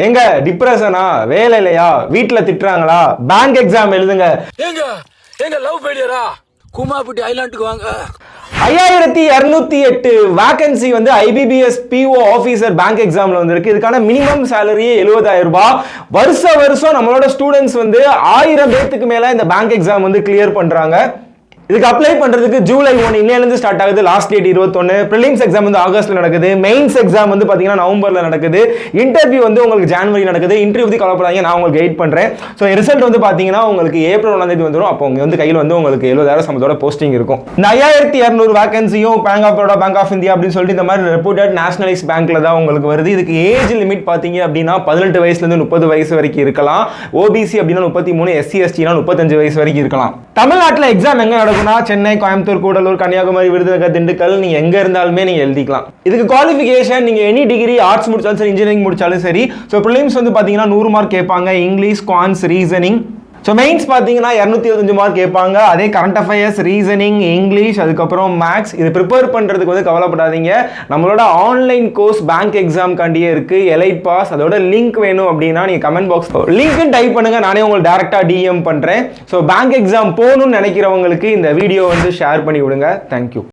எங்க டிப்ரெஷனா, வேலை இல்லையா, வீட்டுல திட்டுறாங்களா, பேங்க் எக்ஸாம் எழுதுங்க. எங்க எங்க லவ் ஃபெயிலியரா, குமாபுட்டி ஐலாண்டுக்கு வாங்க. 5208 வேகன்சி வந்து ஐபிபிஎஸ் பிஓ ஆஃபீஸர் பேங்க் எக்ஸாம்ல வந்திருக்கு. இதுக்கான மினிமம் சேலரியே 70,000 ரூபாய். வருஷம் நம்மளோட ஸ்டூடெண்ட்ஸ் வந்து 1000 பேத்துக்கு மேல இந்த பேங்க் எக்ஸாம் வந்து கிளியர் பண்றாங்க. இதுக்கு அப்ளை பண்றதுக்கு ஜூலை 1 இன்னையிலிருந்து ஸ்டார்ட் ஆகுது. Last date 21. ப்ரிலிம்ஸ் எக்ஸாம் வந்து ஆகஸ்ட்ல நடக்குது. மெயின்ஸ் எக்ஸாம் வந்து பாத்தீங்கன்னா நவம்பர்ல நடக்குது. இன்டர்வியூ வந்து உங்களுக்கு ஜனவரி நடக்குது. இன்டர்வியூ பத்தி கவலைப்படாதீங்க, நான் உங்களுக்கு கைட் பண்றேன். ஸோ ரிசல்ட் வந்து பாத்தீங்கன்னா உங்களுக்கு ஏப்ரல் 1 வந்துடும். அப்போ உங்க வந்து கையில் வந்து உங்களுக்கு 70,000 சம்பளத்தோட போஸ்டிங் இருக்கும். இந்த 5200 வேகன்சியும் bank of Baroda, bank of India அப்படின்னு சொல்லிட்டு இந்த மாதிரி ரெப்யூட்டட் நேஷனலைஸ் பேங்க்ல தான் உங்களுக்கு வருது. இதுக்கு ஏஜ் லிமிட் பாத்தீங்க அப்படின்னா 18 வயசுல இருந்து 30 வயசு வரைக்கும் இருக்கலாம். ஓபிசி அப்படின்னா 33, எஸ்சி எஸ்டினா 35 வயசு வரைக்கும் இருக்கலாம். தமிழ்நாட்டில் எக்ஸாம் எங்க நடக்கும்? சென்னை, கோயம்புத்தூர், கூடலூர், கன்னியாகுமரி, விருதுநகர், திண்டுக்கல், நீங்க எங்க இருந்தாலுமே நீங்க எழுதிக்கலாம். இதுக்கு குவாலிஃபிகேஷன் நீங்க எனி டிகிரி, ஆர்ட்ஸ் முடிச்சாலும் சரி, இன்ஜினியரிங் முடிச்சாலும் சரி. ஸோ ப்ரிலிம்ஸ் வந்து பாத்தீங்கன்னா 100 மார்க் கேட்பாங்க. English, quants, reasoning. So mains பார்த்தீங்கன்னா 225 மார்க் கேட்பாங்க. அதே கரண்ட் அஃபேர்ஸ், ரீசனிங், இங்கிலீஷ், அதுக்கப்புறம் மேக்ஸ். இது ப்ரிப்பேர் பண்ணுறதுக்கு வந்து கவலைப்படாதீங்க. நம்மளோட ஆன்லைன் கோர்ஸ் பேங்க் எக்ஸாம் காண்டியே இருக்கு, எலைட் பாஸ். அதோட லிங்க் வேணும் அப்படின்னா நீங்கள் கமெண்ட் பாக்ஸ் லிங்க் டைப் பண்ணுங்க, நானே உங்களுக்கு டேரெக்டாக டிஎம் பண்ணுறேன். ஸோ பேங்க் எக்ஸாம் போகணும்னு நினைக்கிறவங்களுக்கு இந்த வீடியோ வந்து ஷேர் பண்ணி விடுங்க. தேங்க்யூ.